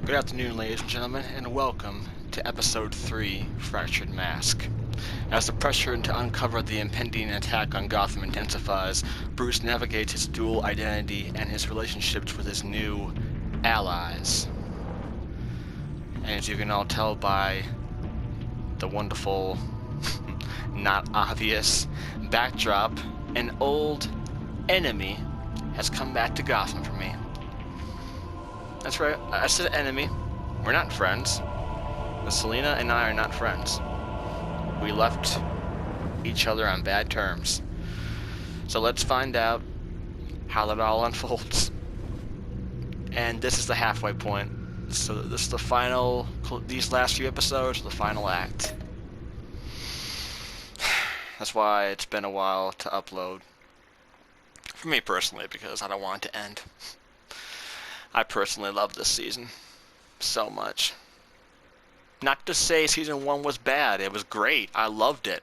Good afternoon, ladies and gentlemen, and welcome to Episode 3, Fractured Mask. As the pressure to uncover the impending attack on Gotham intensifies, Bruce navigates his dual identity and his relationships with his new allies. And as you can all tell by the wonderful, not obvious backdrop, an old enemy has come back to Gotham for me. That's right, I said enemy. We're not friends. Selina and I are not friends. We left each other on bad terms. So let's find out how that all unfolds. And this is the halfway point. So this is the final, these last few episodes are the final act. That's why it's been a while to upload. For me personally, because I don't want it to end. I personally love this season so much. Not to say season 1 was bad, it was great, I loved it.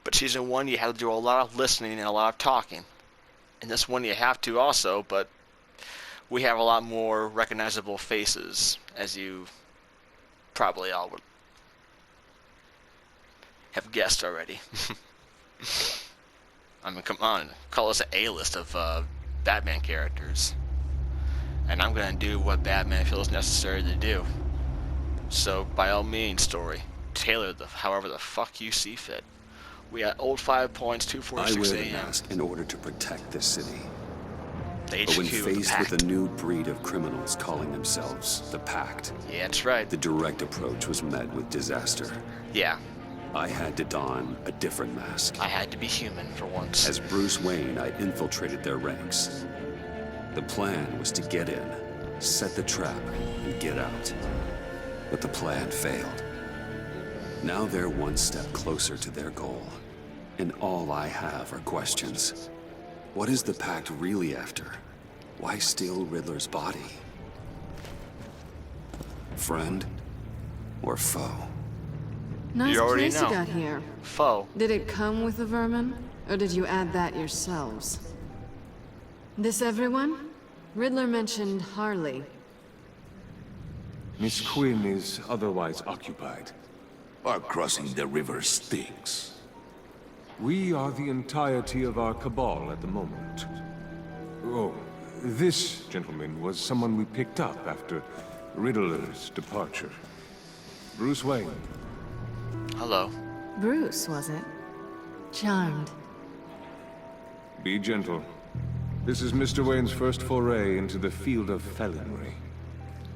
But season 1 you had to do a lot of listening and a lot of talking. And this one you have to also, but we have a lot more recognizable faces, as you probably all would have guessed already. I mean, come on, call us an A-list of Batman characters. And I'm going to do what Batman feels necessary to do. So, by all means, story, tailor however the fuck you see fit. We got old 5 points, 2:46 I wear the a.m. mask in order to protect this city. The But when HQ, the faced pact. with a new breed of criminals calling themselves the Pact, Yeah, that's right. the direct approach was met with disaster. Yeah, I had to don a different mask. I had to be human for once. As Bruce Wayne, I infiltrated their ranks. The plan was to get in, set the trap, and get out. But the plan failed. Now they're one step closer to their goal. And all I have are questions. What is the Pact really after? Why steal Riddler's body? Friend or foe? Nice You already place know. you got here. Foe. Did it come with the vermin, or did you add that yourselves? This everyone? Riddler mentioned Harley. Miss Quinn is otherwise occupied. Our crossing the river Styx. We are the entirety of our cabal at the moment. Oh, this gentleman was someone we picked up after Riddler's departure. Bruce Wayne. Hello. Bruce, was it? Charmed. Be gentle. This is Mr. Wayne's first foray into the field of felonry.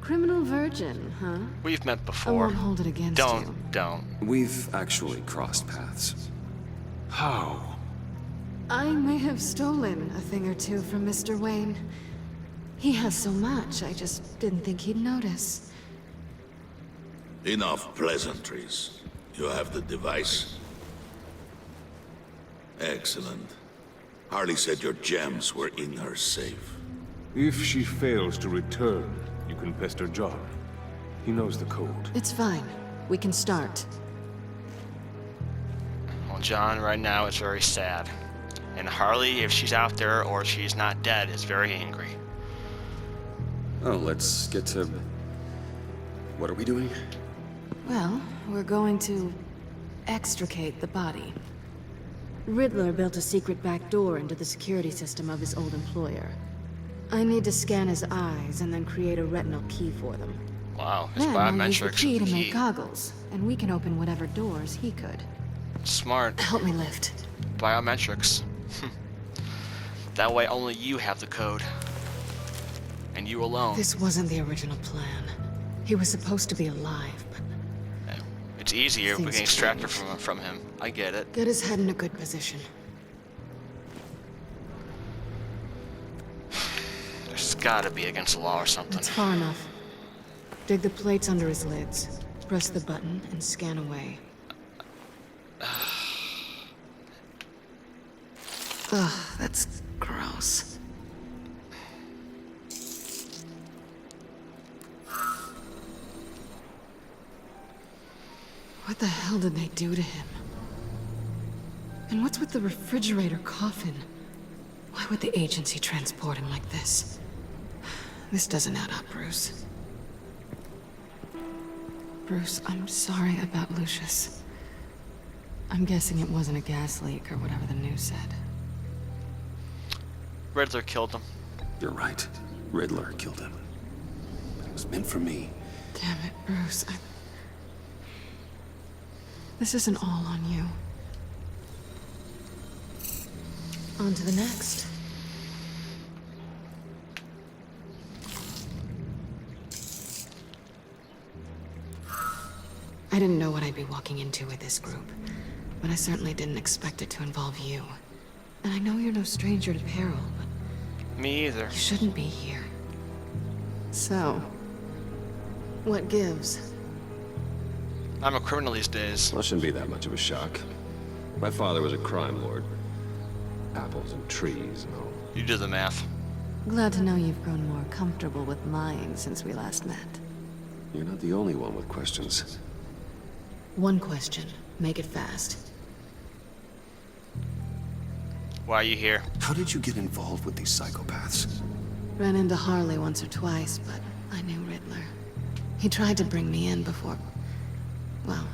Criminal virgin, huh? We've met I before. won't hold it against you. Don't. We've actually crossed paths. How? I may have stolen a thing or two from Mr. Wayne. He has so much, I just didn't think he'd notice. Enough pleasantries. You have the device? Excellent. Harley said your gems were in her safe. If she fails to return, you can pester John. He knows the code. It's fine. We can start. Well, John, right now is very sad. And Harley, if she's out there or she's not dead, is very angry. Oh, let's get to... What are we doing? Well, we're going to extricate the body. Riddler built a secret back door into the security system of his old employer. I need to scan his eyes and then create a retinal key for them. Wow, his Then I'll use the biometrics key are to the make key. goggles, and we can open whatever doors he could. Smart. Help me lift. Biometrics. That way only you have the code. And you alone. This wasn't the original plan. He was supposed to be alive, but It's easier if we Things can extract her changed. from him. I get it. get his head in a good position. There's gotta be against the law or something. That's far enough. Dig the plates under his lids. Press the button and scan away. Ugh, that's gross. What the hell did they do to him? And what's with the refrigerator coffin? Why would the agency transport him like this? This doesn't add up, Bruce. Bruce, I'm sorry about Lucius. I'm guessing it wasn't a gas leak or whatever the news said. Riddler killed him. You're right. Riddler killed him. It was meant for me. Damn it, Bruce. This isn't all on you. On to the next. I didn't know what I'd be walking into with this group, but I certainly didn't expect it to involve you. And I know you're no stranger to peril, but Me either. you shouldn't be here. So, what gives? I'm a criminal these days. Well, shouldn't be that much of a shock. My father was a crime lord. Apples and trees and all. You do the math. Glad to know you've grown more comfortable with lying since we last met. You're not the only one with questions. One question. Make it fast. Why are you here? How did you get involved with these psychopaths? Ran into Harley once or twice, but I knew Riddler. He tried to bring me in before... well,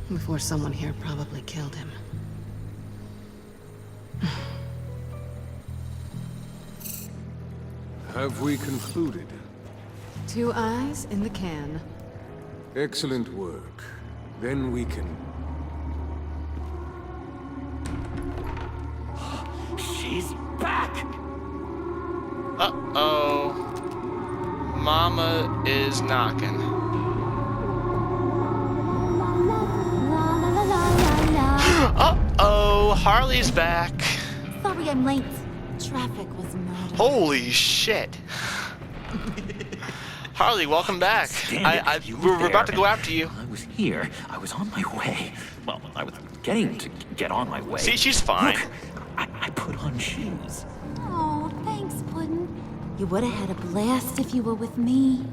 before someone here probably killed him. Have we concluded? 2 eyes in the can. Excellent work. Then we can... She's back! Uh-oh. Mama is knocking. Uh-oh, Harley's back. Sorry I'm late. Traffic was murder. Holy shit. Harley, welcome back. We're about to go after you. I was here. I was on my way. Well, I was getting to get on my way. See, she's fine. Look, I put on shoes. Oh, thanks, Puddin'. You would have had a blast if you were with me.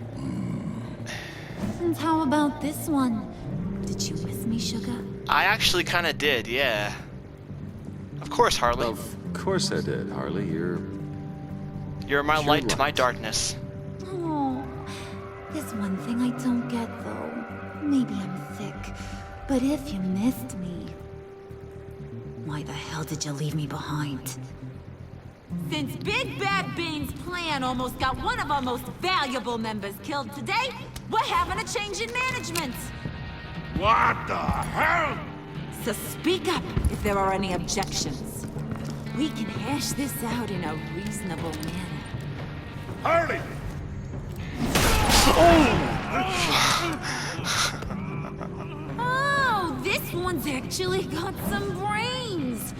And how about this one? Did you miss me, sugar? I actually kind of did, yeah. Of course, Harley. Of course I did, Harley. You're my You're light to my right. darkness. Oh, there's one thing I don't get, though. Maybe I'm thick, but if you missed me, why the hell did you leave me behind? Since Big Bad Bean's plan almost got one of our most valuable members killed today, we're having a change in management. What the hell? So speak up if there are any objections. We can hash this out in a reasonable manner. Harley! Oh, this one's actually got some brains.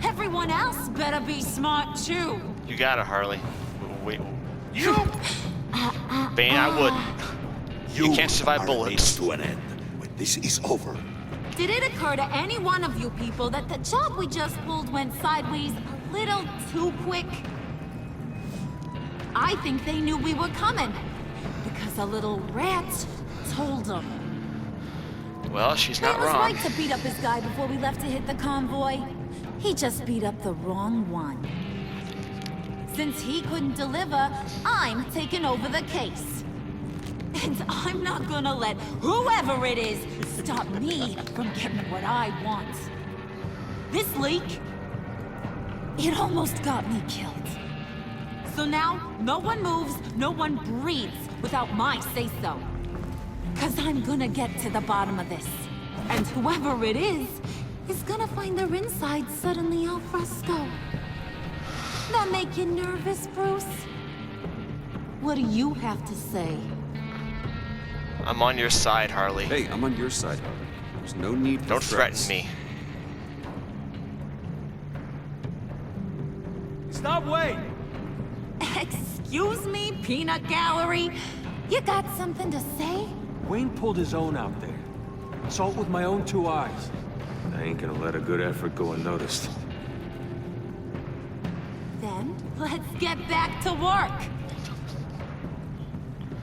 Everyone else better be smart too. You got it, Harley. Wait. You! Bane, I wouldn't. You can't survive are bullets. means to an end. When this is over, Did it occur to any one of you people that the job we just pulled went sideways a little too quick? I think they knew we were coming, because a little rat told them. Well, she's not It was wrong. right to beat up this guy before we left to hit the convoy. He just beat up the wrong one. Since he couldn't deliver, I'm taking over the case. And I'm not gonna let whoever it is stop me from getting what I want. This leak, it almost got me killed. So now, no one moves, no one breathes without my say-so. 'Cause I'm gonna get to the bottom of this. And whoever it is gonna find their insides suddenly al fresco. That make you nervous, Bruce? What do you have to say? I'm on your side, Harley. Hey, I'm on your side, Harley. There's no need for Don't threaten threats. me. Stop, wait! Excuse me, peanut gallery? You got something to say? Wayne pulled his own out there. Saw it with my own 2 eyes. I ain't gonna let a good effort go unnoticed. Then, let's get back to work.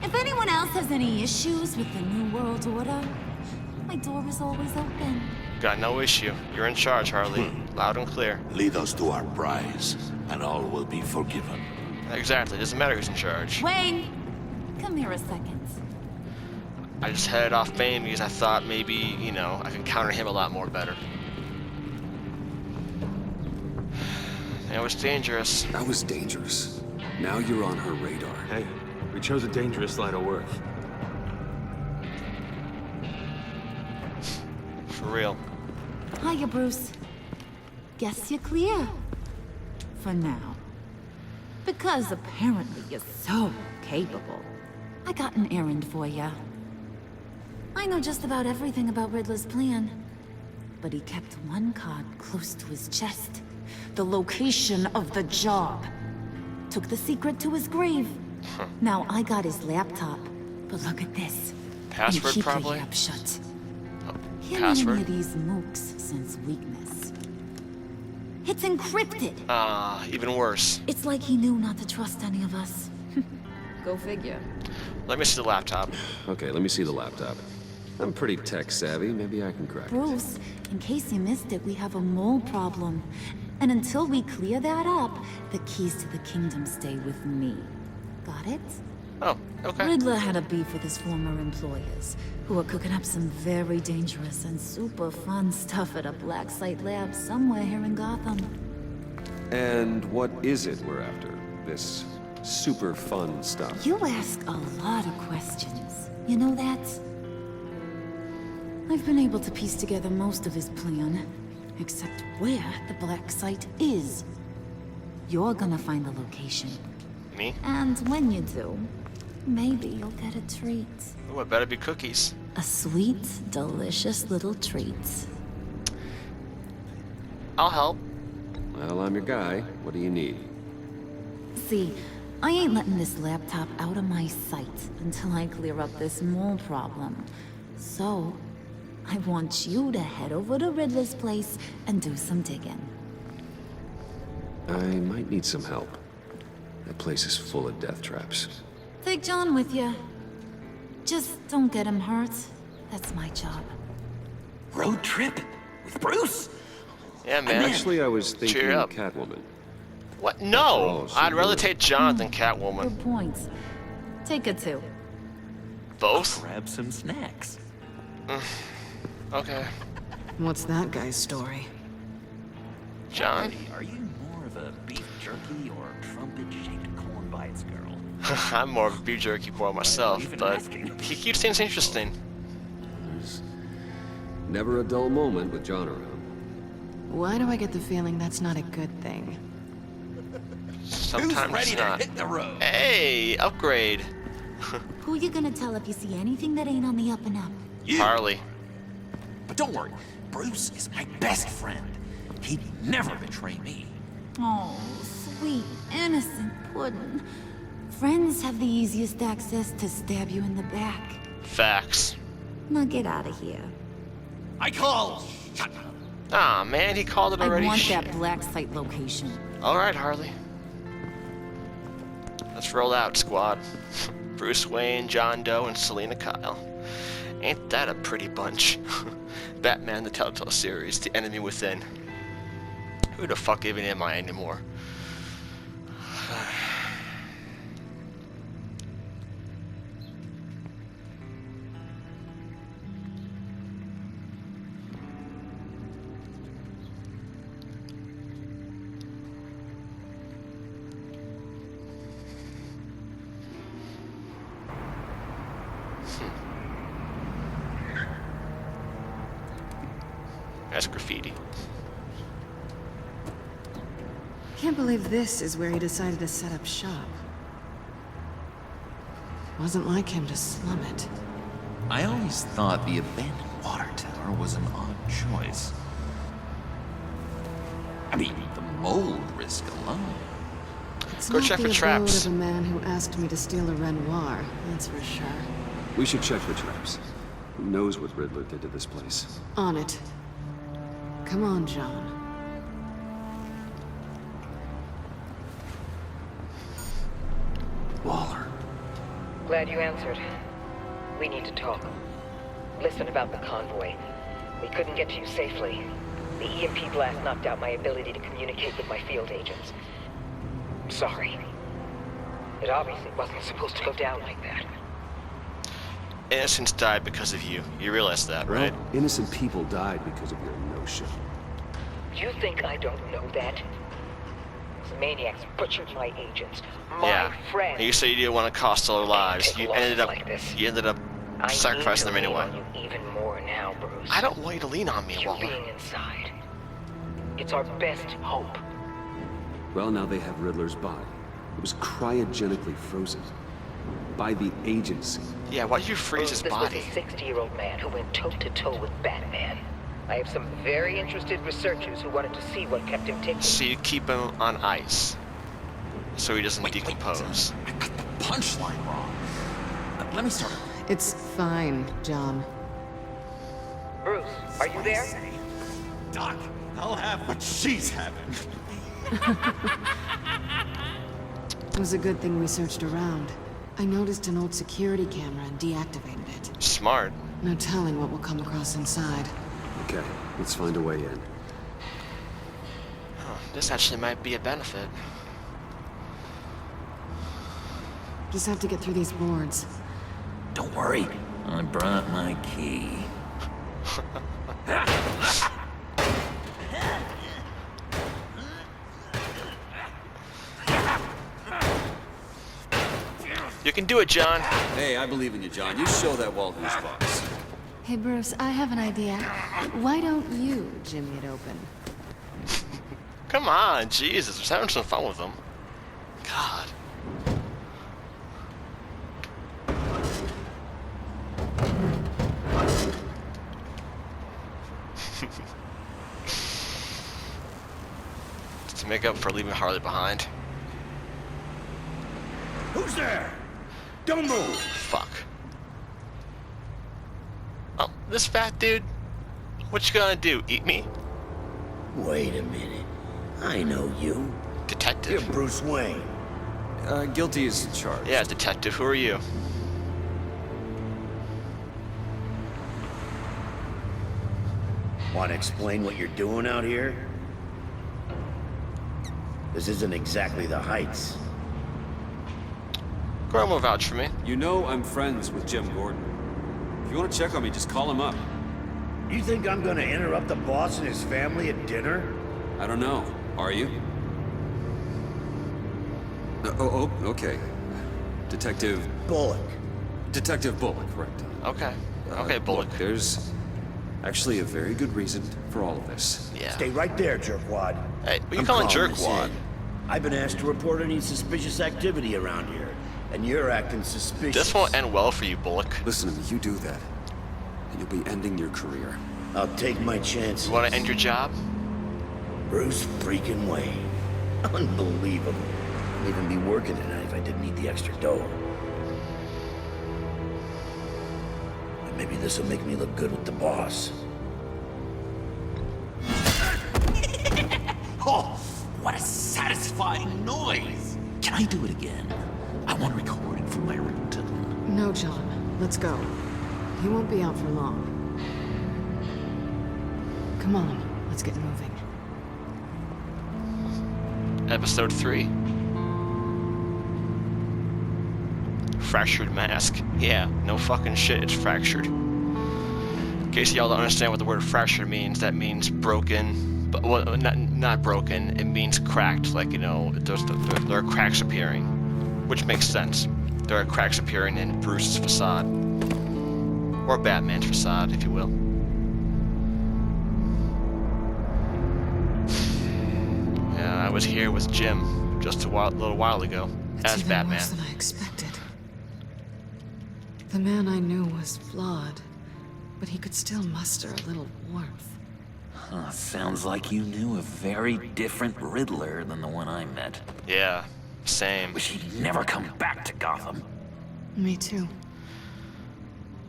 If anyone else has any issues with the New World Order, my door is always open. Got no issue. You're in charge, Harley. Loud and clear. lead us to our prize, and all will be forgiven. Exactly. Doesn't matter who's in charge. Wayne, come here a second. I just headed off main because I thought maybe, you know, I could counter him a lot more better. It was dangerous. That was dangerous. Now you're on her radar. Hey, we chose a dangerous line of work. For real. Hiya, Bruce. Guess you're clear. For now. Because apparently you're so capable. I got an errand for you. I know just about everything about Riddler's plan. But he kept one card close to his chest. The location of the job. Took the secret to his grave. Now I got his laptop. But look at this. Password, and keep probably? your yap shut. Can't Password? any of these mooks sense weakness. It's encrypted. Even worse. It's like he knew not to trust any of us. Go figure. Let me see the laptop. Okay, let me see the laptop. I'm pretty tech savvy. Maybe I can crack it. Bruce, in case you missed it, we have a mole problem. And until we clear that up, the keys to the kingdom stay with me. Got it? Oh, okay. Riddler had a beef with his former employers, who were cooking up some very dangerous and super fun stuff at a black site lab somewhere here in Gotham. And what is it we're after? This super fun stuff. You ask a lot of questions. You know that? I've been able to piece together most of his plan, except where the black site is. You're gonna find the location. Me? And when you do, maybe you'll get a treat. Oh, it better be cookies. A sweet, delicious little treat. I'll help. Well, I'm your guy. What do you need? See, I ain't letting this laptop out of my sight until I clear up this mole problem. So, I want you to head over to Riddler's place and do some digging. I might need some help. That place is full of death traps. Take John with you. Just don't get him hurt. That's my job. Road trip? With Bruce? Yeah, man. Actually, I was thinking Cheer up. Catwoman. What? No! Oh, so I'd rather you're- take John than Catwoman. Good points. Take it too. Both? Grab some snacks. Okay. What's that guy's story? John? Hey, are you more of a beef jerky or trumpet-shaped corn bites girl? I'm more of a beef jerky boy myself, Even but asking. he keeps things interesting. There's never a dull moment with John around. Why do I get the feeling that's not a good thing? Sometimes ready it's to not. hit the road? Hey, upgrade. Who you gonna tell if you see anything that ain't on the up and up? You. Harley. But don't worry, Bruce is my best friend. He'd never betray me. Oh, sweet, innocent puddin'. Friends have the easiest access to stab you in the back. Facts. Now get out of here. I call. Shut up. Ah, man, he called it already. I want Shit. that black site location. All right, Harley. Let's roll out, squad. Bruce Wayne, John Doe, and Selina Kyle. Ain't that a pretty bunch? Batman, the Telltale series, the enemy within. Who the fuck even am I anymore? That's graffiti. Can't believe this is where he decided to set up shop. Wasn't like him to slum it. I always thought the abandoned water tower was an odd choice. I mean, the mold risk alone. It's Go not check the for abode traps. of a man who asked me to steal a Renoir, that's for sure. We should check for traps. Who knows what Riddler did to this place? On it. Come on, John. Waller. Glad you answered. We need to talk. Listen about the convoy. We couldn't get to you safely. The EMP blast knocked out my ability to communicate with my field agents. I'm sorry. It obviously wasn't supposed to go down like that. innocents died because of you. You realize that, Well, right? innocent people died because of your no-show. You think I don't know that? These maniacs butchered my agents, my Yeah. friends. You said you didn't want to cost their lives. Take You losses ended up. like this. You ended up I sacrificing them need to anyway. lean on you even more now, Bruce. I don't want you to lean on me, You Waller. being inside. It's our best hope. Well, now they have Riddler's body. It was cryogenically frozen. By the agency. Yeah, why'd you freeze his This body? was a 60-year-old man who went toe-to-toe with Batman. I have some very interested researchers who wanted to see what kept him ticking. So you keep him on ice, so he doesn't decompose. I got the punchline wrong. Let me start. It's fine, John. Bruce, are you there? Doc, I'll have what she's having. It was a good thing we searched around. I noticed an old security camera and deactivated it. Smart. No telling what we'll come across inside. Okay, let's find a way in. Huh, this actually might be a benefit. Just have to get through these boards. Don't worry, I brought my key. You can do it, John. Hey, I believe in you, John. You show that wall who's boss. Hey, Bruce, I have an idea. Why don't you jimmy it open? Come on, Jesus. We're having some fun with them. God. To make up for leaving Harley behind. Who's there? Don't move! Fuck. Oh, this fat dude? What you gonna do? Eat me? Wait a minute. I know you. Detective. You're Bruce Wayne. Guilty is charged. Yeah, detective. Who are you? Want to explain what you're doing out here? This isn't exactly the Heights. Gordon will vouch for me. You know I'm friends with Jim Gordon. If you want to check on me, just call him up. You think I'm gonna interrupt the boss and his family at dinner? I don't know. Are you? Okay. Detective... Bullock. Detective Bullock, right. Okay. Okay, Bullock. Look, there's actually a very good reason for all of this. Yeah. Stay right there, jerkwad. Hey, what you I'm calling calling this jerkwad? in. I've been asked to report any suspicious activity around here, and you're acting suspicious. This won't end well for you, Bullock. Listen to me, you do that, and you'll be ending your career. I'll take my chances. You want to end your job? Bruce freaking Wayne. Unbelievable. I'd even be working tonight if I didn't need the extra dough. But maybe this will make me look good with the boss. Oh, what a satisfying noise! Can I do it again? I want to record it for my ringtone. No, John. Let's go. He won't be out for long. Come on, let's get moving. Episode 3. Fractured mask. Yeah, no fucking shit, it's fractured. In case y'all don't understand what the word fractured means, that means broken, but well, not broken, it means cracked, like, you know, there are cracks appearing. Which makes sense. There are cracks appearing in Bruce's facade. Or Batman's facade, if you will. Yeah, I was here with Jim just a little while ago, It's as even Batman. worse than I expected. The man I knew was flawed, but he could still muster a little warmth. Huh, sounds like you knew a very different Riddler than the one I met. Yeah, same. Wish he'd never come back to Gotham. Me too.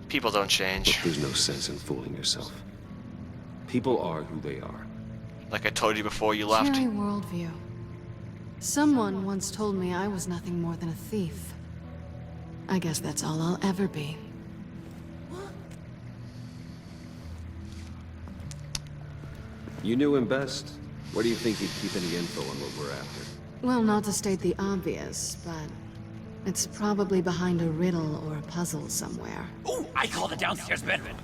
People don't change. Look, there's no sense in fooling yourself. People are who they are. Like I told you before you left. Cherry worldview. Someone once told me I was nothing more than a thief. I guess that's all I'll ever be. You knew him best. Where do you think he'd keep any info on what we're after? Well, not to state the obvious, but It's probably behind a riddle or a puzzle somewhere. Ooh, I call the downstairs bedroom.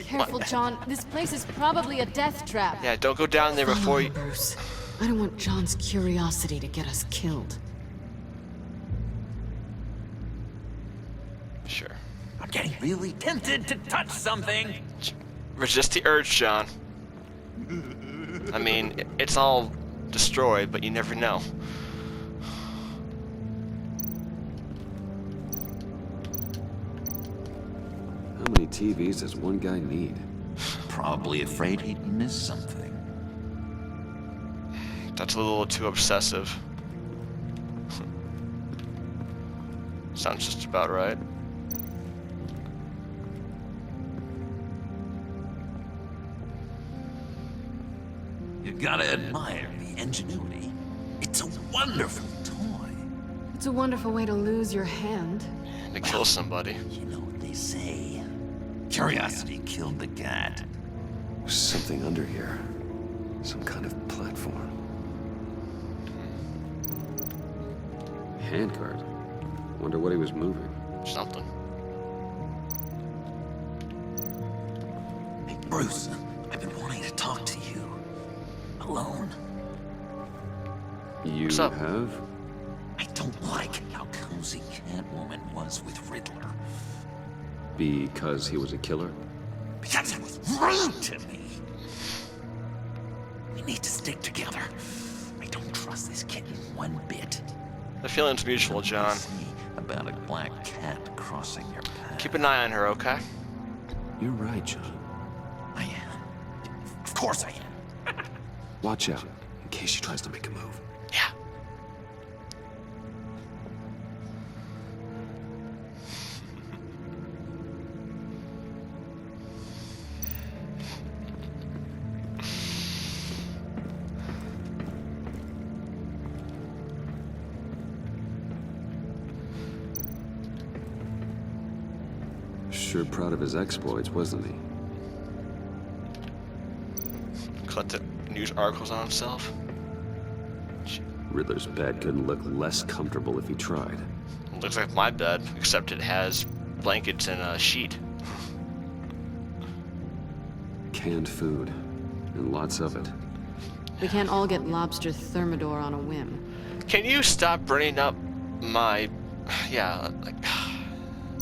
Careful, John. This place is probably a death trap. Yeah, don't go down there before you... Bruce. I don't want John's curiosity to get us killed. Sure. I'm getting really tempted to touch something. Resist the urge, John. I mean, it's all destroyed, but you never know. How many TVs does one guy need? Probably afraid he'd miss something. That's a little too obsessive. Sounds just about right. You gotta admire the ingenuity. It's a wonderful toy. It's a wonderful way to lose your hand. To kill somebody. You know what they say. Curiosity killed the cat. There's something under here. Some kind of platform. Handcart. Wonder what he was moving. Something. Hey, Bruce, I've been wanting to talk to you. Alone. You What's up? have? I don't like how cozy Catwoman was with Riddler. Because he was a killer? Because he was rude to me. We need to stick together. I don't trust this kitten one bit. The feeling's mutual, John. About a black cat crossing your path. Keep an eye on her, okay? You're right, John. I am. Of course I am. Watch out, in case she tries to make a move. Yeah. Sure proud of his exploits, wasn't he? Collect the news articles on himself. Riddler's bed couldn't look less comfortable if he tried. Looks like my bed, except it has blankets and a sheet. Canned food, and lots of it. We can't all get lobster thermidor on a whim. Can you stop bringing up my... Yeah, like...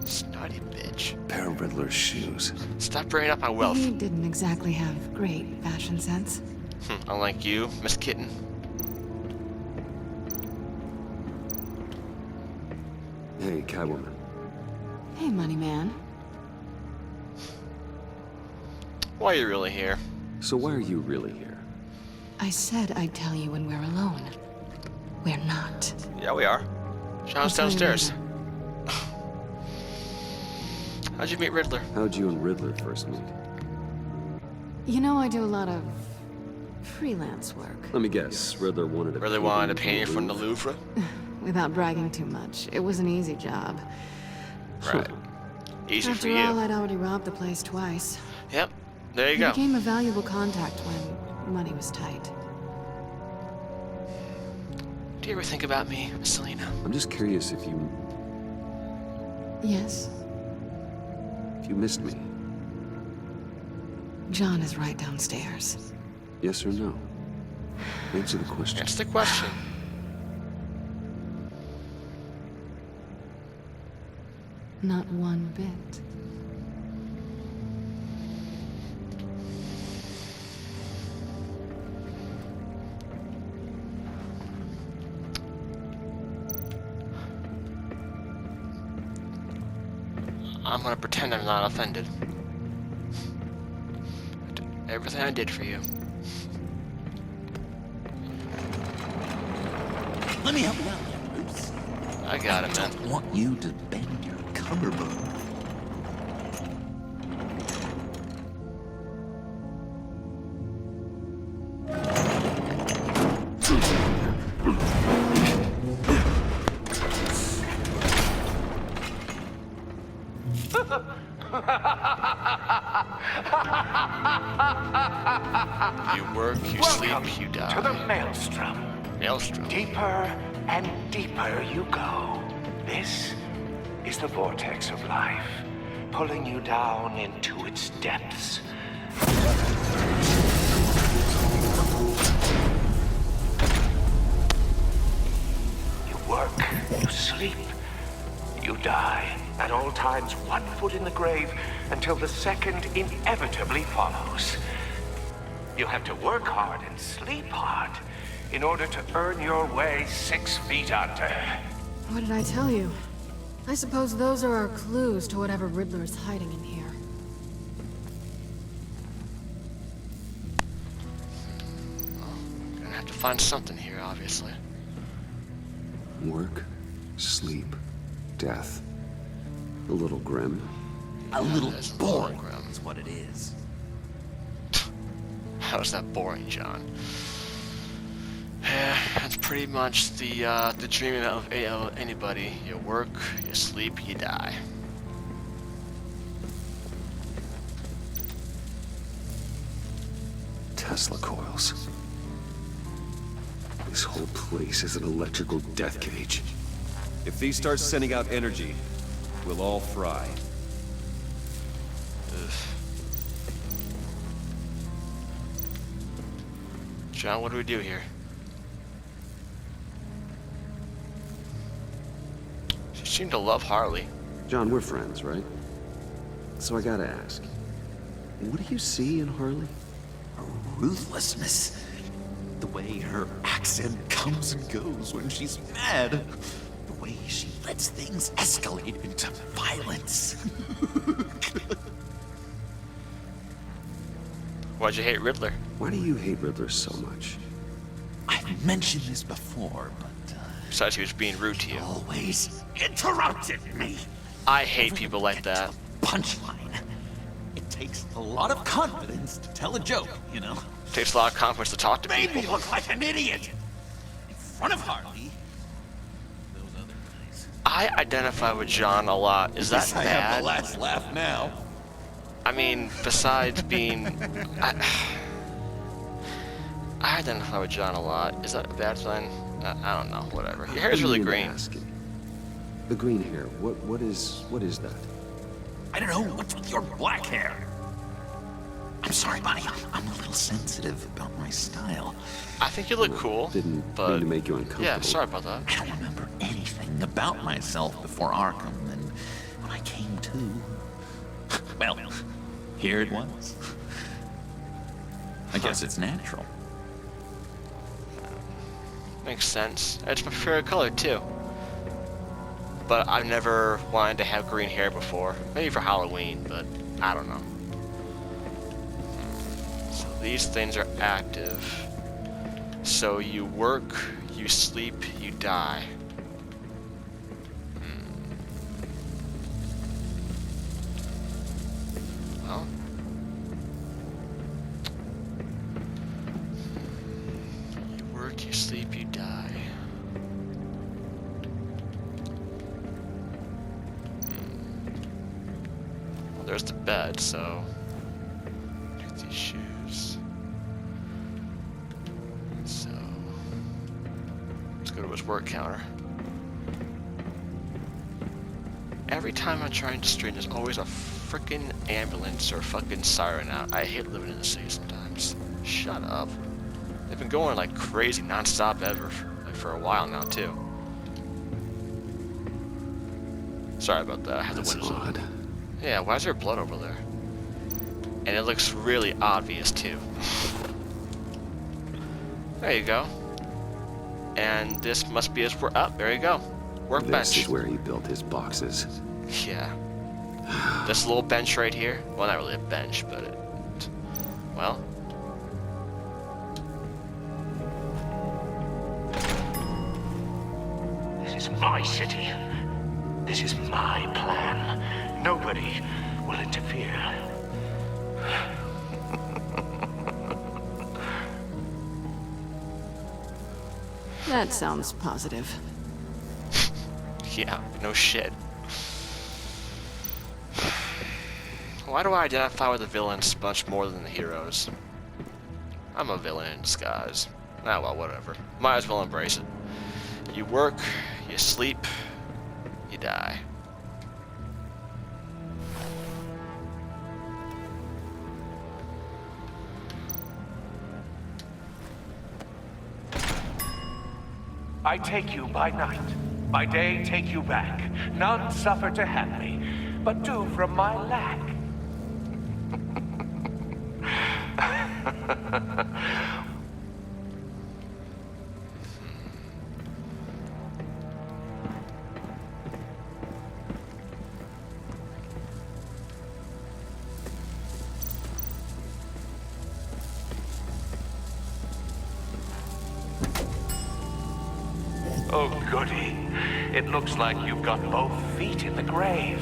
Snotty bitch. Pair of Riddler's shoes. Stop bringing up my wealth. He didn't exactly have great fashion sense. Unlike you, Miss Kitten. Hey, Catwoman. Hey, money man. Why are you really here? So why are you really here? I said I'd tell you when we're alone. We're not. Yeah, we are. Sean's I'll tell you downstairs. later. How'd you meet Riddler? How'd you and Riddler first meet? You know, I do a lot of freelance work. Let me guess, Riddler wanted a Really wanted a painting from the Louvre? Without bragging too much, it was an easy job. Right. Easy After for you. all, I'd already robbed the place twice. Yep. There you He go. became a valuable contact when money was tight. Do you ever think about me, Miss Selina? I'm just curious if you Yes, missed me. John is right downstairs. Yes or no? Answer the question. That's the question. Not one bit. I'm gonna pretend I'm not offended. I did everything I did for you. Let me help you out there, Bruce. I got it, man. I want you to bend your collarbone. You work, you sleep, you die. To the Maelstrom. Maelstrom. Deeper and deeper you go. This is the vortex of life, pulling you down into its depths. You work, you sleep, you die. At all times, 1 foot in the grave until the second inevitably follows. You have to work hard and sleep hard in order to earn your way 6 feet under. What did I tell you? I suppose those are our clues to whatever Riddler is hiding in here. Gonna have to find something here, obviously. Work, sleep, death. A little grim. A little boring grim. is what it is. How's that boring, John? Yeah, that's pretty much the dream of anybody. You work, you sleep, you die. Tesla coils. This whole place is an electrical death cage. If these start sending out energy, we'll all fry. Ugh. John, what do we do here? She seemed to love Harley. John, we're friends, right? So I gotta ask, what do you see in Harley? Her ruthlessness. The way her accent comes and goes when she's mad. The way she lets things escalate into violence. Why'd you hate Riddler? Why do you hate Riddler so much? I've mentioned this before, but... Besides, he was being rude to you. Always interrupted me. I hate people like that. Punchline. It takes a lot of confidence to tell a joke, you know? Takes a lot of confidence to talk to Made people. me look like an idiot in front of Harley. Those other guys. I identify with John a lot. Is that I have the bad? last laugh now. I mean, besides being... I identify with John a lot. Is that a bad sign? I don't know. Whatever. Your hair is really green. Asking? The green hair. What is that? I don't know. What's with your black hair? I'm sorry, Bonnie. I'm a little sensitive about my style. I think you look cool. Didn't but mean to make you uncomfortable. Yeah, sorry about that. I don't remember anything about myself before Arkham, and when I came to, well, here it was. I guess it's natural. Makes sense. It's my favorite color too. But I've never wanted to have green hair before. Maybe for Halloween, but I don't know. So these things are active. So you work, you sleep, you die. Well. You work, you sleep, you die. Well, there's the bed, so take these shoes. So let's go to his work counter. Every time I try and stream, there's always a freaking ambulance or fucking siren out. I hate living in the city sometimes. Shut up. They've been going like crazy non-stop ever for a while now too. Sorry about that. I have the windows odd. open. Yeah, why is there blood over there? And it looks really obvious too. There you go. And this must be his work. Oh, there you go. Workbench. This is where he built his boxes. Yeah. This little bench right here. Well, not really a bench, but well. This is my city. This is my plan. Nobody will interfere. That sounds positive. Yeah, no shit. Why do I identify with the villains much more than the heroes? I'm a villain in disguise. Ah, well, whatever. Might as well embrace it. You work, you sleep, die. I take you by night. By day, take you back. None suffer to have me, but do from my lack. Oh, goody. It looks like you've got both feet in the grave.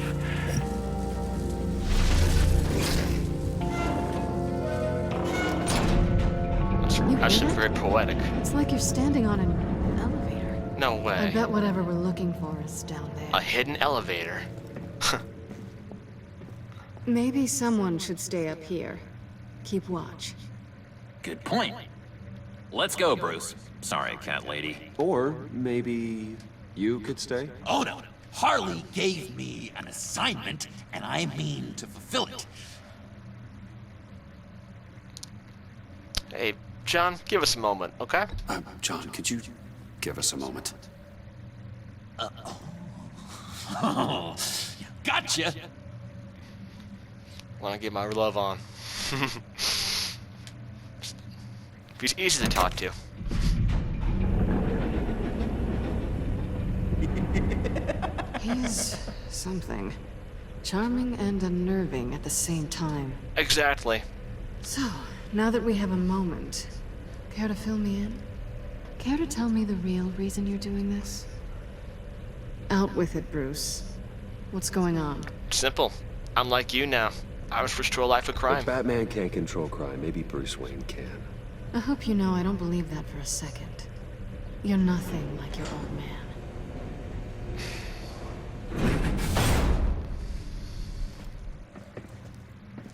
That's very poetic. It's like you're standing on an elevator. No way. I bet whatever we're looking for is down there. A hidden elevator. Maybe someone should stay up here. Keep watch. Good point. Let's go, Bruce. Sorry, cat lady. Or maybe you could stay? Oh no, Harley gave me an assignment, and I mean to fulfill it. Hey, John, give us a moment, okay? John, could you give us a moment? Oh, gotcha. Want to get my love on. He's easy to talk to. He's something. Charming and unnerving at the same time. Exactly. So, now that we have a moment, care to fill me in? Care to tell me the real reason you're doing this? Out with it, Bruce. What's going on? Simple. I'm like you now. I was switched to a life of crime. If Batman can't control crime, maybe Bruce Wayne can. I hope you know I don't believe that for a second. You're nothing like your old man.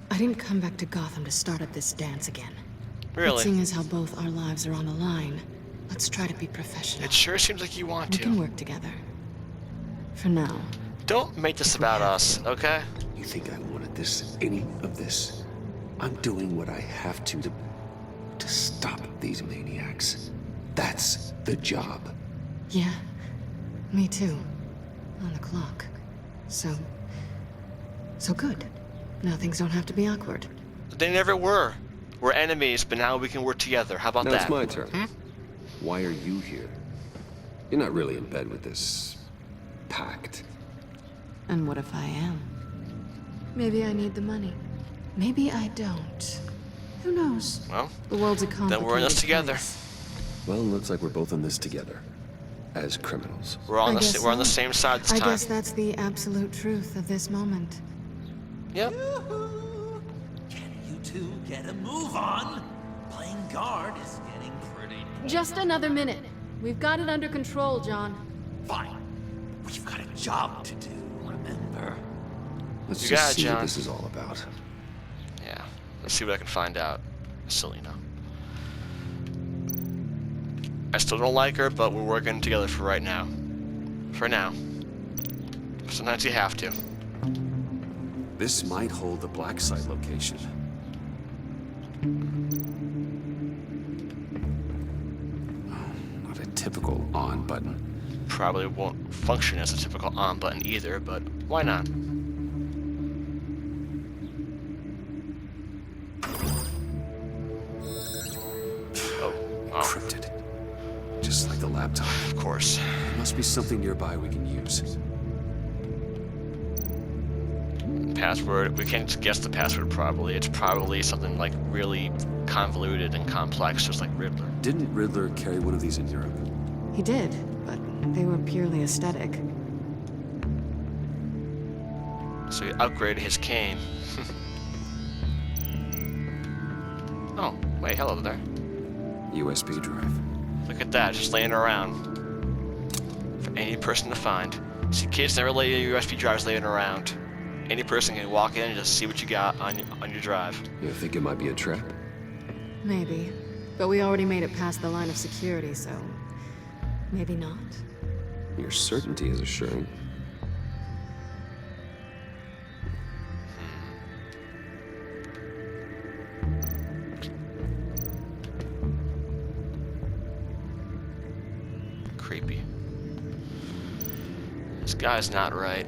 I didn't come back to Gotham to start up this dance again. Really? But seeing as how both our lives are on the line, let's try to be professional. It sure seems like you want We to. can work together. For now. Don't make this about us, okay? You think I wanted any of this? I'm doing what I have to stop these maniacs. That's the job. Yeah, me too. On the clock. So good. Now things don't have to be awkward. They never were. We're enemies, but now we can work together. How about Now that? it's my turn. Why are you here? You're not really in bed with this pact. And what if I am? Maybe I need the money. Maybe I don't. Who knows? Well, the world's a complicated then we're in this together. place. Well, looks like we're both in this together. As criminals. We're on I guess we're on the so. same side this I time. guess that's the absolute truth of this moment. Yep. Can you two get a move on? Playing guard is getting pretty... Just another minute. We've got it under control, John. Fine. We've got a job to do, remember? Let's You just got it, see John. what this is all about. Yeah. Let's see what I can find out. Selina. I still don't like her, but we're working together for right now. For now. Sometimes you have to. This might hold the black site location. Oh, not a typical on button. Probably won't function as a typical on button either, but why not? Oh, Encrypted. Just like the laptop. of course. There must be something nearby we can use. Password, we can't guess the password probably. It's probably something like really convoluted and complex, just like Riddler. Didn't Riddler carry one of these in Europe? He did, but they were purely aesthetic. So he upgraded his cane. Oh, wait, hello there. USB drive. Look at that, just laying around. For any person to find. See, kids never lay USB drives laying around. Any person can walk in and just see what you got on your drive. You think it might be a trap? Maybe. But we already made it past the line of security, so... maybe not. Your certainty is assuring. guy's not right.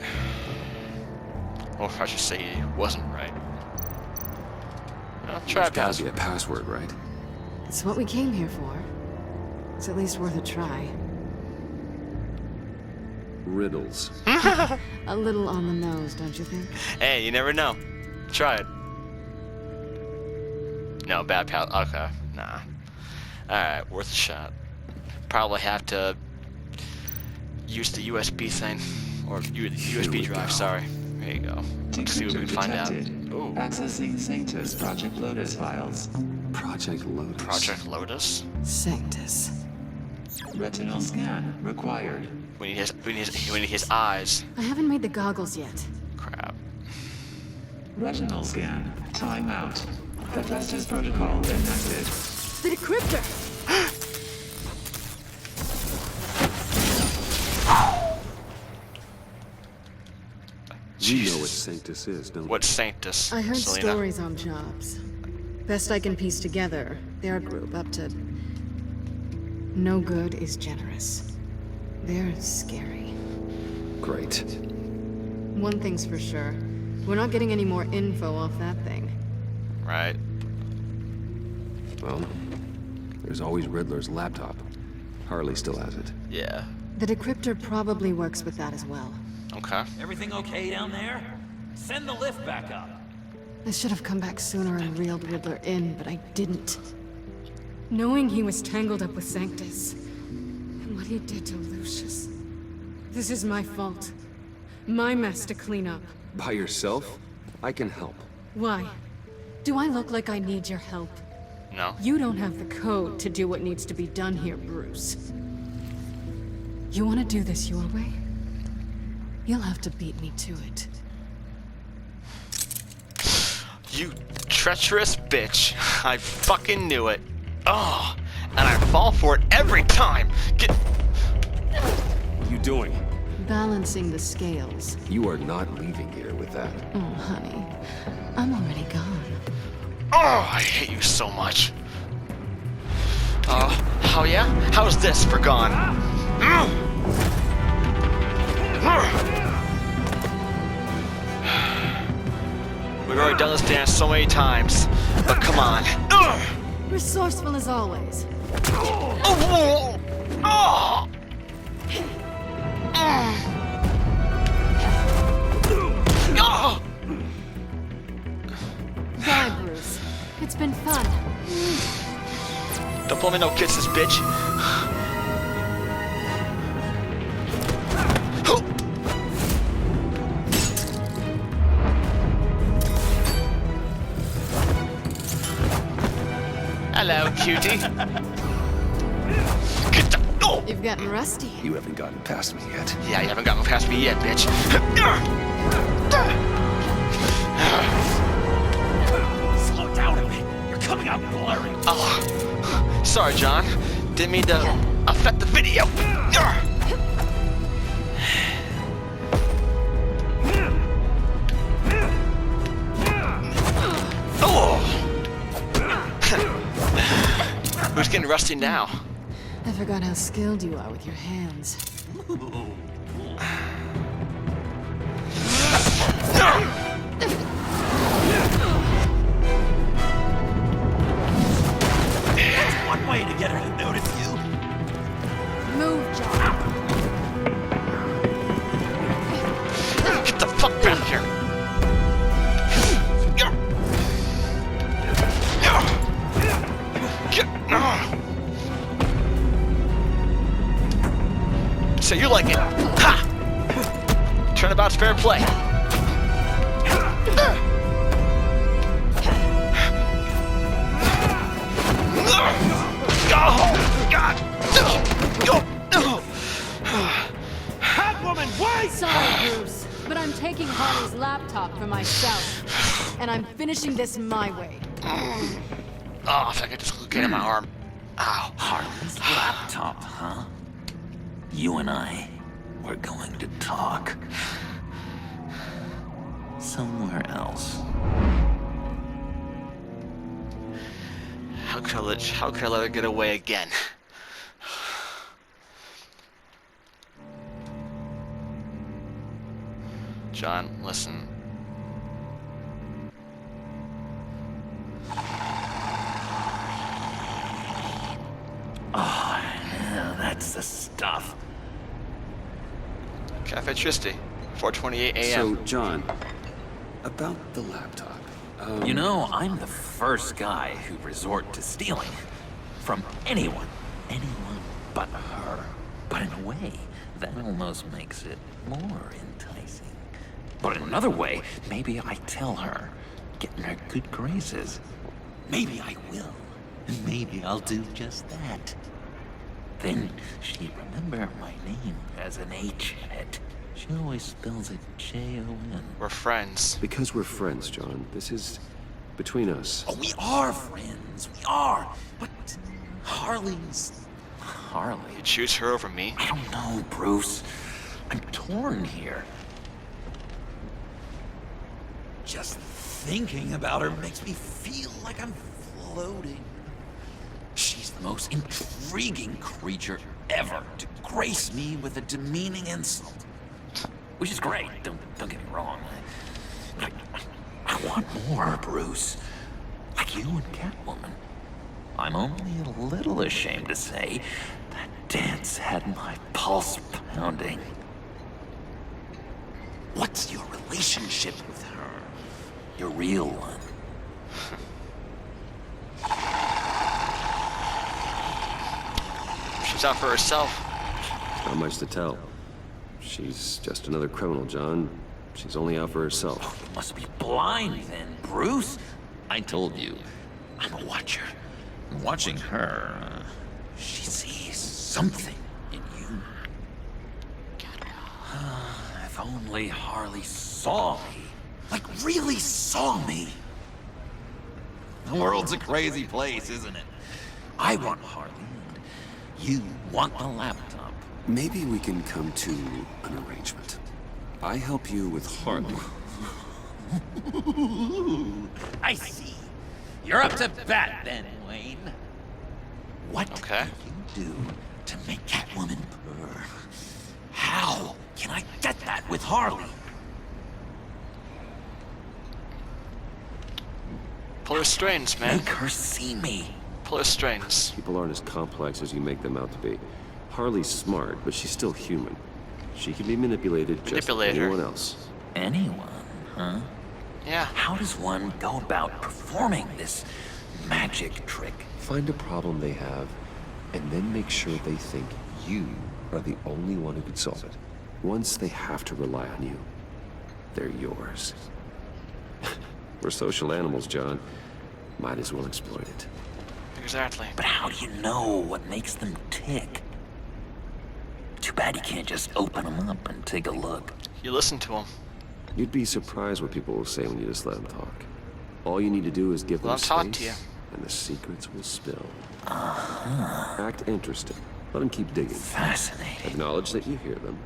Or I should say he wasn't right. I'll try There's gotta password. be a password, right? It's what we came here for. It's at least worth a try. Riddles. A little on the nose, don't you think? Hey, you never know. Try it. No, bad pal. Okay, nah. Alright, worth a shot. Probably have to use the USB thing. Or the USB drive, sorry. There you go. Let's see what we can find out. Ooh. Accessing Sanctus Project Lotus files. Project Lotus. Project Lotus? Sanctus. Retinal scan required. We need his eyes. I haven't made the goggles yet. Crap. Retinal scan. Timeout. Hephaestus protocol enacted. The decryptor! You know what Sanctus is, don't you? What's Sanctus? I heard Selina? stories on jobs. Best I can piece together, their group up to... No good is generous. They're scary. Great. One thing's for sure. We're not getting any more info off that thing. Right. Well, there's always Riddler's laptop. Harley still has it. Yeah. The decryptor probably works with that as well. Okay. Everything okay down there? Send the lift back up. I should have come back sooner and reeled Riddler in, but I didn't. Knowing he was tangled up with Sanctus, and what he did to Lucius. This is my fault. My mess to clean up. By yourself? I can help. Why? Do I look like I need your help? No. You don't have the code to do what needs to be done here, Bruce. You want to do this your way? You'll have to beat me to it. You treacherous bitch. I fucking knew it. Oh, and I fall for it every time. Get... What are you doing? Balancing the scales. You are not leaving here with that. Oh, honey. I'm already gone. Oh, I hate you so much. How yeah? How's this for gone? We've already done this dance so many times, but come on. Resourceful as always. Bye, Bruce. It's been fun. Don't pull me no kisses, bitch. Hello, cutie. Get the... Oh! You've gotten rusty. You haven't gotten past me yet. Yeah, you haven't gotten past me yet, bitch. Slow down a bit. You're coming out blurry. Oh, sorry, John. Didn't mean to affect the video. Who's getting rusty now? I forgot how skilled you are with your hands. That's one way to get her to notice you. Move, John. Get the fuck back here. So you like it? Ha! Turnabout's fair play. Oh, God! Catwoman, wait! Sorry, Bruce, but I'm taking Harley's laptop for myself. And I'm finishing this my way. Oh, if I could just get in my arm. Ow. Harley's laptop, huh? You and I, we're going to talk. Somewhere else. How could I let her get away again? John, listen. Oh, yeah, that's the stuff. Cafe Tristy, 4:28 a.m. So, John, about the laptop. You know, I'm the first guy who'd resort to stealing. From anyone. Anyone but her. But in a way, that almost makes it more enticing. But in another way, maybe I tell her, get in her good graces. Maybe I will. And maybe I'll do just that. Then she'd remember my name as an H in it. She always spells it J-O-N. We're friends. Because we're friends, John. This is between us. Oh, we are friends. We are. But Harley's... Harley? You choose her over me? I don't know, Bruce. I'm torn here. Just thinking about her makes me feel like I'm floating. She's the most intriguing creature ever to grace me with a demeaning insult. Which is great, don't get me wrong. I want more, Bruce. Like you and Catwoman. I'm only a little ashamed to say that dance had my pulse pounding. What's your relationship with her? Your real one? She's out for herself. Not much to tell. She's just another criminal, John. She's only out for herself. Oh, you must be blind then, Bruce. I told you, I'm a watcher. And watching her, she sees something in you. If only Harley saw me. Like, really saw me. The world's a crazy place, isn't it? I want Harley, and you want the laptop. Maybe we can come to an arrangement. I help you with Harley. I see. You're up to bat then, Wayne. What do you do to make Catwoman purr? How can I get that with Harley? Pull her strings, man. Make her see me. Pull her strings. People aren't as complex as you make them out to be. Harley's smart, but she's still human. She can be manipulated just like anyone else. Anyone, huh? Yeah. How does one go about performing this magic trick? Find a problem they have, and then make sure they think you are the only one who can solve it. Once they have to rely on you, they're yours. We're social animals, John. Might as well exploit it. Exactly. But how do you know what makes them tick? Too bad you can't just open them up and take a look. You listen to them. You'd be surprised what people will say when you just let them talk. All you need to do is give them space, and the secrets will spill. Act interested. Let them keep digging. Fascinating. Acknowledge that you hear them,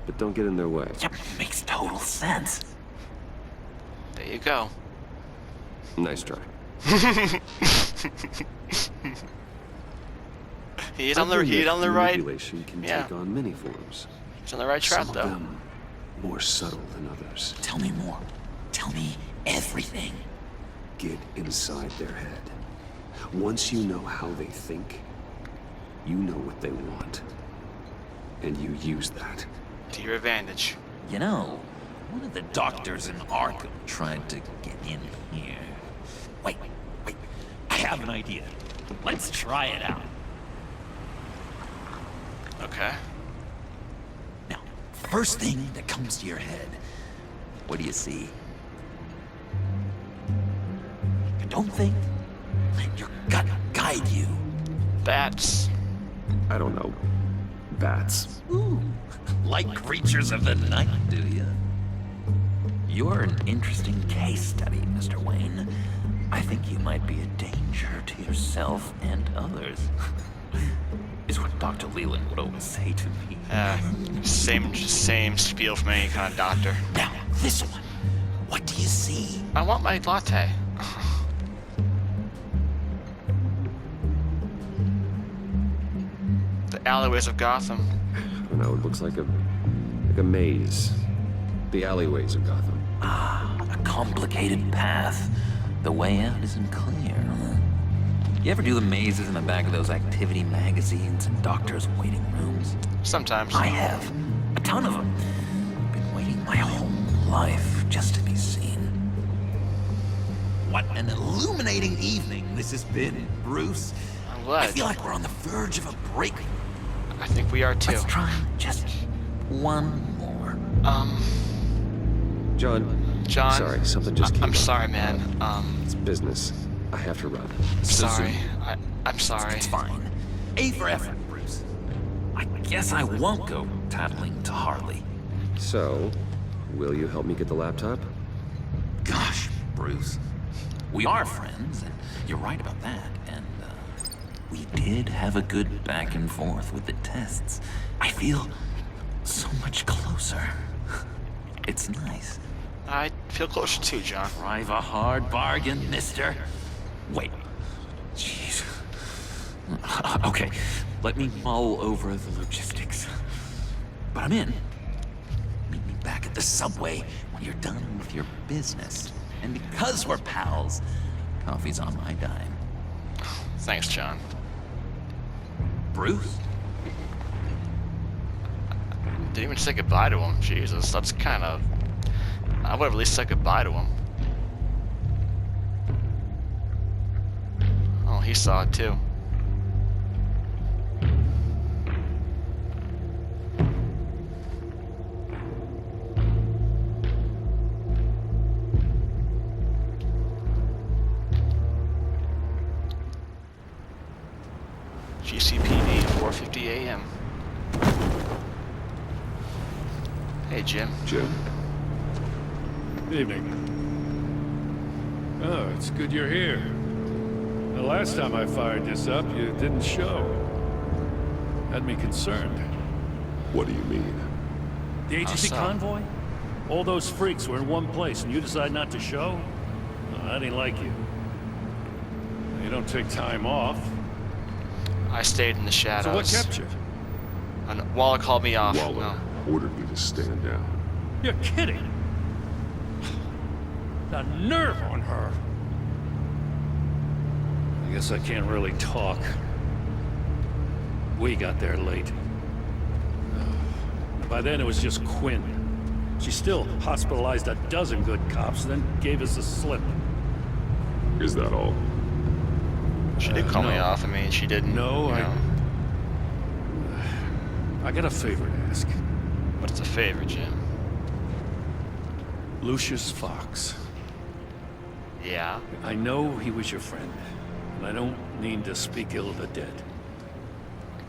but don't get in their way. Yep, makes total sense. There you go. Nice try. He's on the right. Manipulation can take on many forms. He's on the right track, Some though. of them more subtle than others. Tell me more. Tell me everything. Get inside their head. Once you know how they think, you know what they want. And you use that. To your advantage. You know, one of the doctors in Arkham tried to get in here. Wait. I have an idea. Let's try it out. Okay. Now, first thing that comes to your head, what do you see? Don't think. Let your gut guide you. Bats. I don't know. Bats. Ooh, like creatures of the night, do you? You're an interesting case study, Mr. Wayne. I think you might be a danger to yourself and others. Is what Dr. Leland would always say to me. Same spiel from any kind of doctor. Now, this one. What do you see? I want my latte. The alleyways of Gotham. I don't know, it looks like a maze. The alleyways of Gotham. Ah, a complicated path. The way out isn't clear, huh? You ever do the mazes in the back of those activity magazines and doctors' waiting rooms? Sometimes. I have. A ton of them. Been waiting my whole life just to be seen. What an illuminating evening this has been, Bruce. I'm glad. I feel like we're on the verge of a breakthrough. I think we are too. Let's try just one more. John. Sorry, something just came I'm up. sorry, man. It's business. I have to run. Sorry. I'm sorry. It's fine. A for effort, Bruce. I guess I won't go tattling to Harley. So, will you help me get the laptop? Gosh, Bruce. We are friends, and you're right about that. And, we did have a good back and forth with the tests. I feel so much closer. It's nice. I feel closer too, John. Drive a hard bargain, mister. Wait. Jeez. Okay, let me mull over the logistics. But I'm in. Meet me back at the subway when you're done with your business. And because we're pals, coffee's on my dime. Thanks, John. Bruce? Didn't even say goodbye to him. Jesus, that's kind of... I would have at least said goodbye to him. Oh, he saw it too. GCPD, 4:50 a.m. Hey, Jim. Jim? Evening. Oh, it's good you're here. The last time I fired this up, you didn't show. Had me concerned. What do you mean? The agency convoy? All those freaks were in one place and you decide not to show? No, I didn't like you. You don't take time off. I stayed in the shadows. So what kept you? And Waller called me off. Waller ordered me to stand down. You're kidding! The nerve on her! I guess I can't really talk. We got there late. By then it was just Quinn. She still hospitalized a dozen good cops, then gave us a slip. Is that all? She did call me off. I mean, she didn't. No, I got a favor to ask. What's a favor, Jim? Lucius Fox. Yeah? I know he was your friend, and I don't mean to speak ill of the dead.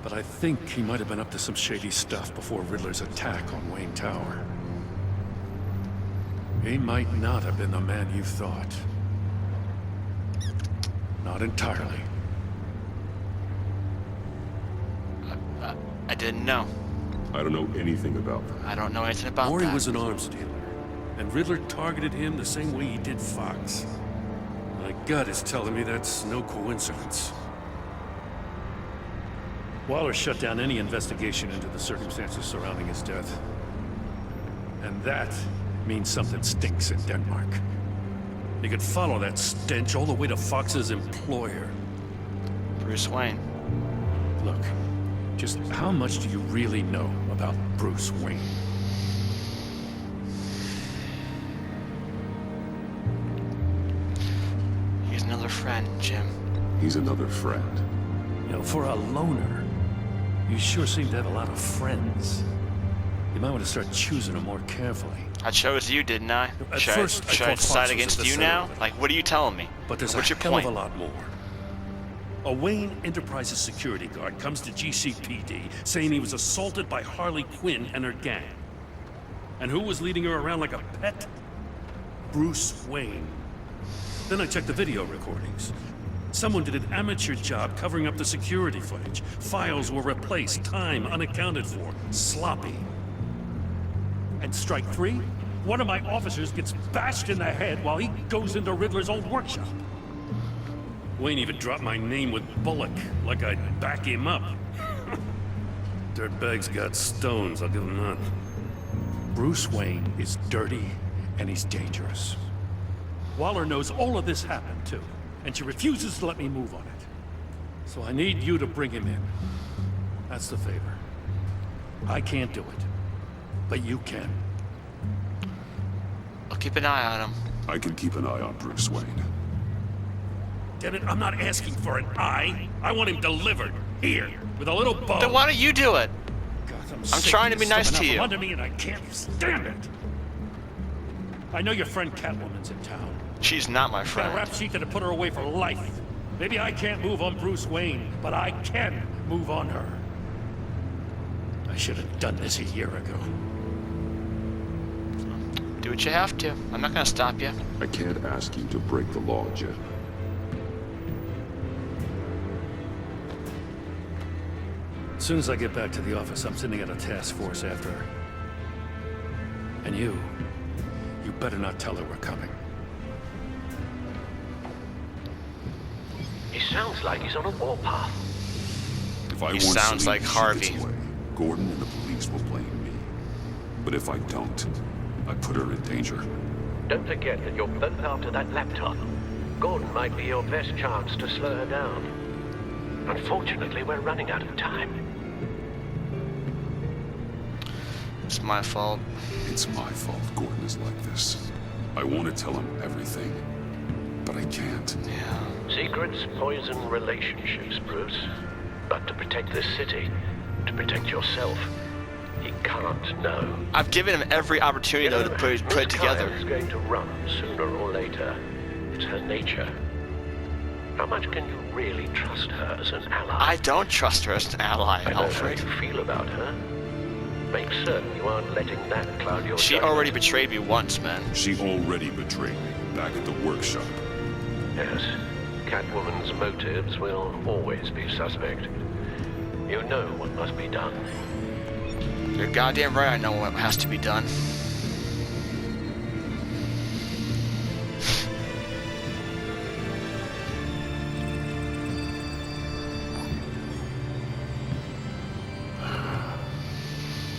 But I think he might have been up to some shady stuff before Riddler's attack on Wayne Tower. He might not have been the man you thought. Not entirely. I didn't know. I don't know anything about that. I don't know anything about Maury that. was an arms dealer, and Riddler targeted him the same way he did Fox. My gut is telling me that's no coincidence. Waller shut down any investigation into the circumstances surrounding his death. And that means something stinks in Denmark. You could follow that stench all the way to Fox's employer. Bruce Wayne. Look, just how much do you really know about Bruce Wayne? He's another friend, Jim. He's another friend. You know, for a loner, you sure seem to have a lot of friends. You might want to start choosing them more carefully. I chose you, didn't I? At Should first, I thought Fox decide was against at the you center now? of it. Like, what are you telling me? But there's What's a your hell point? of a lot more. A Wayne Enterprises security guard comes to GCPD saying he was assaulted by Harley Quinn and her gang. And who was leading her around like a pet? Bruce Wayne. Then I checked the video recordings. Someone did an amateur job covering up the security footage. Files were replaced, time unaccounted for, sloppy. And strike three? One of my officers gets bashed in the head while he goes into Riddler's old workshop. Wayne even dropped my name with Bullock, like I'd back him up. Dirtbag's got stones, I'll give him that. Bruce Wayne is dirty and he's dangerous. Waller knows all of this happened too, and she refuses to let me move on it. So I need you to bring him in. That's the favor. I can't do it, but you can. I'll keep an eye on him. I can keep an eye on Bruce Wayne. Damn it, I'm not asking for an eye. I want him delivered, here, with a little bow. Then why don't you do it? I'm trying to be nice to you. Under me and I can't stand it. I know your friend Catwoman's in town. She's not my Got a friend. rap sheet that'll put her away for life. Maybe I can't move on Bruce Wayne, but I can move on her. I should have done this a year ago. Do what you have to. I'm not gonna stop you. I can't ask you to break the law, Jen. As soon as I get back to the office, I'm sending out a task force after her. And you better not tell her we're coming. He sounds like he's on a warpath. If I He want sounds Selina like to Harvey. get away, Gordon and the police will blame me. But if I don't, I put her in danger. Don't forget that you're both after that laptop. Gordon might be your best chance to slow her down. Unfortunately, we're running out of time. It's my fault. It's my fault Gordon is like this. I want to tell him everything, but I can't. Yeah. Secrets poison relationships, Bruce. But to protect this city, to protect yourself, he can't know. I've given him every opportunity though to put it together. Is going to run sooner or later. It's her nature. How much can you really trust her as an ally? I don't trust her as an ally, I know Alfred. how you feel about her. Make certain you aren't letting that cloud your She judgment. already betrayed me once, man. She already betrayed me back at the workshop. Yes. Catwoman's motives will always be suspect. You know what must be done. You're goddamn right I know what has to be done.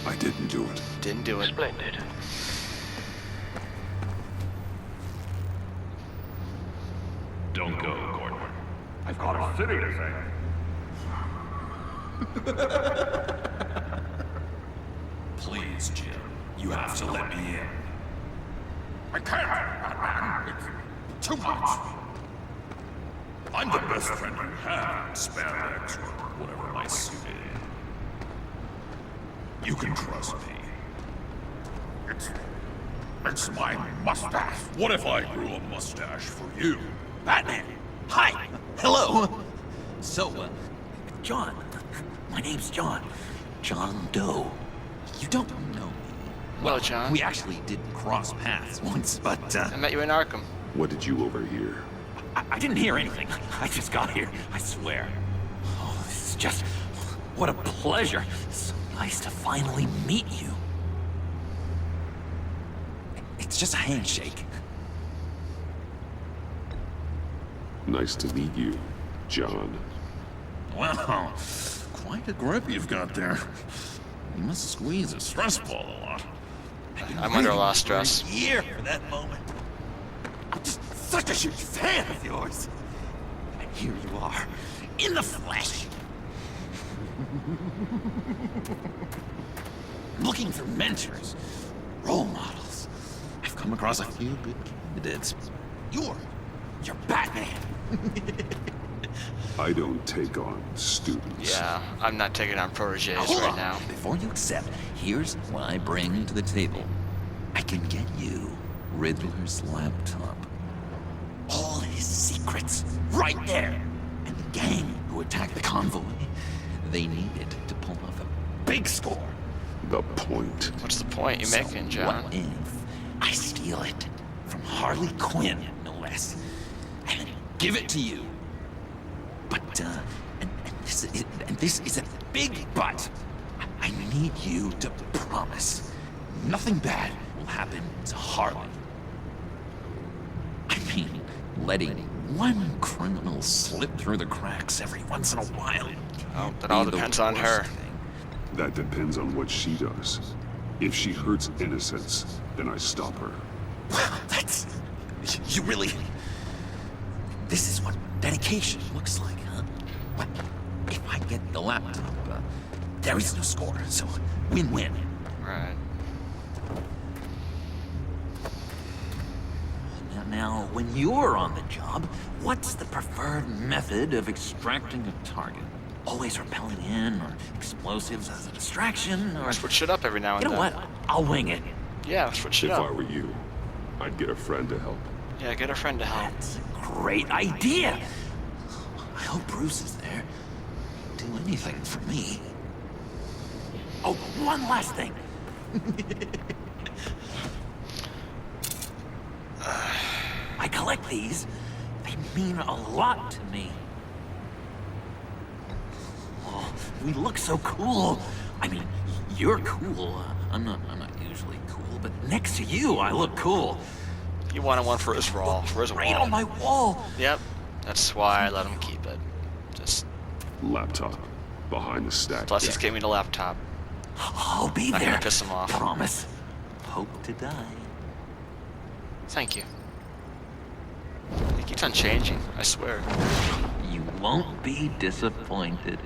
I didn't do it. Didn't do it. Splendid. Don't go, Gordon. I've got a city to save. Please, Jim. You have to let me in. I can't, Batman. It's too much. I'm the best friend you have, spandex, or whatever my suit is. You can trust me. It's my mustache. What if I grew a mustache for you? Batman! Hi! Hello! So, John. My name's John. John Doe. You don't know me. Well, John. We actually did cross paths once, but, I met you in Arkham. What did you overhear? I didn't hear anything. I just got here, I swear. Oh, this is just... what a pleasure. So nice to finally meet you. It's just a handshake. Nice to meet you, John. Wow, quite a grip you've got there. You must squeeze a stress ball a lot. I'm under a lot of stress. Here for that moment. I'm just such a huge fan of yours. And here you are, in the flesh. Looking for mentors, role models. I've come across a few good candidates. You're Batman. I don't take on students. Yeah, I'm not taking on proteges Hold right on. now. Before you accept, here's what I bring to the table. I can get you Riddler's laptop. All his secrets, right there. And the gang who attacked the convoy, they needed to pull off a big score. The point. What's the point you're making, John? What if I steal it from Harley Quinn, no less, and then give it to you? But, and this is a big but. I need you to promise nothing bad will happen to Harley. I mean, letting one criminal slip through the cracks every once in a while. Oh, that all depends on her. That depends on what she does. If she hurts innocents, then I stop her. Wow, that's... You really... This is what dedication looks like, huh? Well, if I get the laptop, there is no score, so win-win. Right. Now, when you're on the job, what's the preferred method of extracting a target? Always rappelling in, or explosives as a distraction, or... Switch it up every now and then. You know what? I'll wing it. Yeah, switch it If up. I were you, I'd get a friend to help. Yeah, get a friend to help. That's a great idea. I hope Bruce is there. Do anything for me. Oh, one last thing. I collect these. They mean a lot to me. Oh, we look so cool. I mean, you're cool. I'm not usually cool, but next to you, I look cool. You wanted one for his wall, for his Right wall. on my wall. Yep, that's why I let him keep it. Just Laptop. Behind the stack. plus he's giving me the laptop. I'll be Not there. gonna piss him off. Promise. Hope to die. Thank you. It keeps on changing, I swear. You won't be disappointed.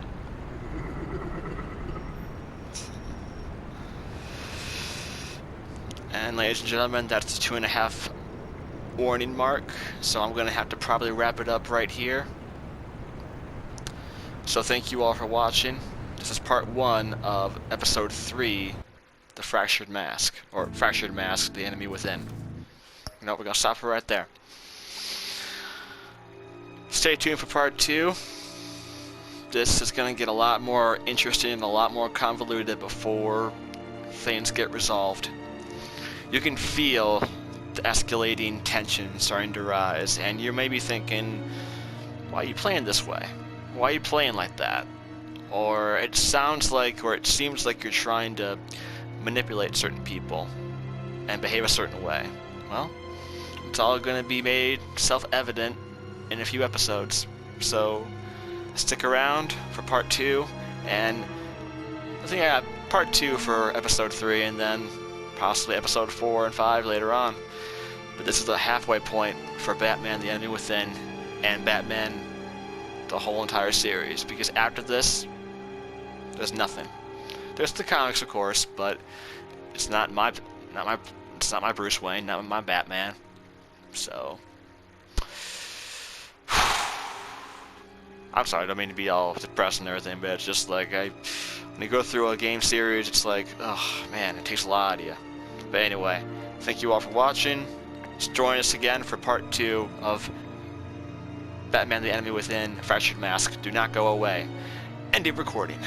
And ladies and gentlemen, that's the 2.5 warning mark. So I'm gonna have to probably wrap it up right here. So thank you all for watching. This is part 1 of episode 3, The Fractured Mask. Or Fractured Mask, The Enemy Within. You know, we're gonna stop it right there. Stay tuned for part 2. This is gonna get a lot more interesting and a lot more convoluted before things get resolved. You can feel the escalating tension starting to rise, and you may be thinking, why are you playing this way? Why are you playing like that? Or it sounds like, or it seems like you're trying to manipulate certain people and behave a certain way. Well, it's all going to be made self-evident in a few episodes. So stick around for part 2, and I think I got part 2 for episode 3, and then possibly episode 4 and 5 later on. But this is the halfway point for Batman The Enemy Within and Batman the whole entire series, because after this there's nothing. There's the comics, of course, but it's not my Bruce Wayne, not my Batman. So I'm sorry, I don't mean to be all depressed and everything, but it's just like when you go through a game series, it's like, oh man, it takes a lot of you. But anyway, thank you all for watching. Just join us again for part 2 of Batman the Enemy Within, Fractured Mask. Do not go away. Ending recording.